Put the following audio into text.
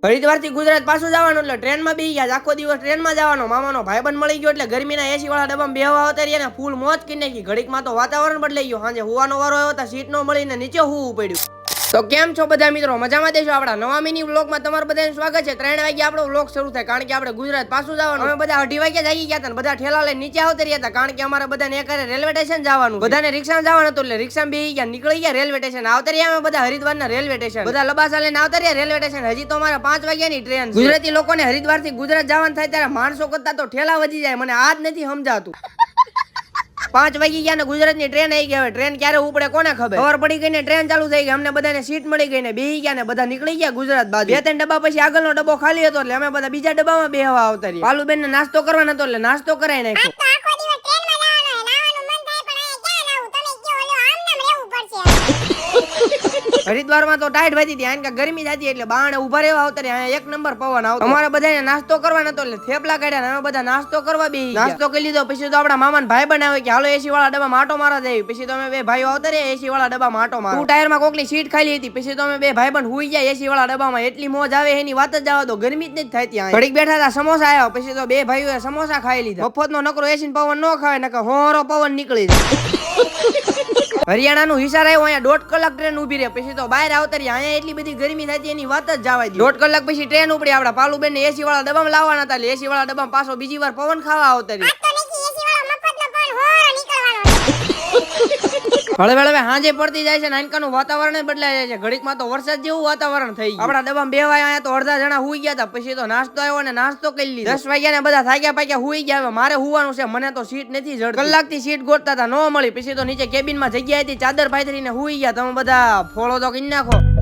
હરિદ્વારથી ગુજરાત પાછું જવાનું એટલે ટ્રેનમાં બેસી ગયા. આખો દિવસ ટ્રેનમાં જવાનો. મામાનો ભાઈબંધ મળી ગયો એટલે ગરમીના એસી વાળા ડબ્બામાં બેહવા આવતા રહ્યા ને ફૂલ મોજ કરી નાખી. ઘડીકમાં તો વાતાવરણ બદલાઈ ગયું. સાંજે હુવાનો વારો આવ્યો તો સીટ નો મળીને નીચે હુવું પડ્યું. તો કેમ છો બધા મિત્રો? મજામાં દેશો? આપણા નવા મિની વ્લોગમાં તમારું બધાનું સ્વાગત છે. 3 વાગે આપણો વ્લોગ શરૂ થાય કારણ કે આપણે ગુજરાત પાછું જવાનું. અમે બધા 2:30 વાગે જાગી ગયા હતા. બધા ઠેલા લઈને નીચે આવતા રહ્યા હતા કારણ કે અમારે બધાને એકરે રેલવે સ્ટેશન જવાનું. બધાને રિક્ષામાં જવાનું હતું એટલે રિક્ષામાં બેસી ગયા, નીકળી ગયા રેલવે સ્ટેશન. આવતા રહ્યા અમે બધા હરિદ્વારના રેલવે સ્ટેશન. બધા લબાસા લઈને આવતા રહ્યા રેલવે સ્ટેશન. હજી તો અમારે 5 વાગ્યાની ટ્રેન. ગુજરાતી લોકોને હરિદ્વારથી ગુજરાત જવાનું થાય ત્યારે માણસો કરતા તો ઠેલા વધી જાય. મને આજ નથી સમજાતું. 5 વાગી ગયા ને ગુજરાતની ટ્રેન આવી ગઈ. હવે ટ્રેન ક્યારે ઉપડે કોને ખબર. ખબર પડી ગઈ ને ટ્રેન ચાલુ થઈ ગઈ. અમને બધાને સીટ મળી ગઈ ને બેસી ગયા ને બધા નીકળી ગયા ગુજરાત બાજુ. 2-3 ડબ્બા પછી આગળનો ડબ્બો ખાલી હતો એટલે અમે બધા બીજા ડબ્બામાં બેહવા આવતા રહ્યા. પાલુબેન ને નાસ્તો કરવાનો હતો એટલે નાસ્તો કરાઈ નાખ્યો. હરિદ્વારમાં તો ટાઈટ વાતી હતી કારણ કે ગરમી જતી એટલે બાણે ઉભા રહેવા આવતા રહ્યા. એક નંબર પવન આવતો. અમારે બધાને નાસ્તો કરવાનો હતો એટલે થેપલા કાઢ્યા. અમે બધા નાસ્તો કરવા બેસી ગયા. નાસ્તો કરી લીધો પછી તો આપણા મામાના ભાઈ બનાવે કે હાલો એસી વાળા ડબ્બામાં આટો મારવા જઈએ. પછી તો અમે બે ભાઈઓ આવતા રહ્યા એસી વાળા ડબ્બામાં આટો મારવા. 2 ટાયરમાં કોકની સીટ ખાલી હતી. પછી તો અમે બે ભાઈ બંધ હુઈ ગયા એસી વાળા ડબ્બામાં. એટલી મોજ આવે એની વાત જ જવા દો. ગરમી જ નથી થાય ત્યાં. ઘડીક બેઠા હતા, સમોસા આવ્યા. પછી તો બે ભાઈઓએ સમોસા ખાઈ લીધા. મફતનો નકરો એસી પવન ન ખાવે નકર હોરો પવન નીકળી જાય. હરિયાણાનું હિસાર આવ્યો. અહીંયા 1.5 કલાક ટ્રેન ઉભી રહે. પછી તો બહાર આવતા રહ્યા. અહીંયા એટલી બધી ગરમી થતી એની વાત જ જવા દો. 1.5 કલાક પછી ટ્રેન ઉપડી. આપડા પાલુબેન ને એસી વાળા ડબ્બામાં લાવવાના હતા એટલે એસી વાળા ડબ્બામાં પાછો બીજી વાર પવન ખાવા આવતા રહ્યા. હળવે હાંજે પડતી જાય છે. નાનકાનું વાતાવરણ બદલાઈ જાય છે. ઘડીકમાં તો વરસાદ જેવું વાતાવરણ થઈ ગયું. આપડા ડબ્બામાં બેવાય અહીંયા તો અડધા જણા હુઈ ગયા હતા. પછી તો નાસ્તો આવ્યો ને નાસ્તો કરી લીધો. 10 વાગ્યા ને બધા થાક્યા પાક્યા હુઈ ગયા. હવે મારે હુવાનું છે. મને તો સીટ નથી જડતી. કલાકથી સીટ ગોતતા હતા, ન મળી. પછી તો નીચે કેબિનમાં જગ્યા હતી, ચાદર પાથરીને હુઈ ગયા. તમે બધા ફોલો તો કરી નાખો.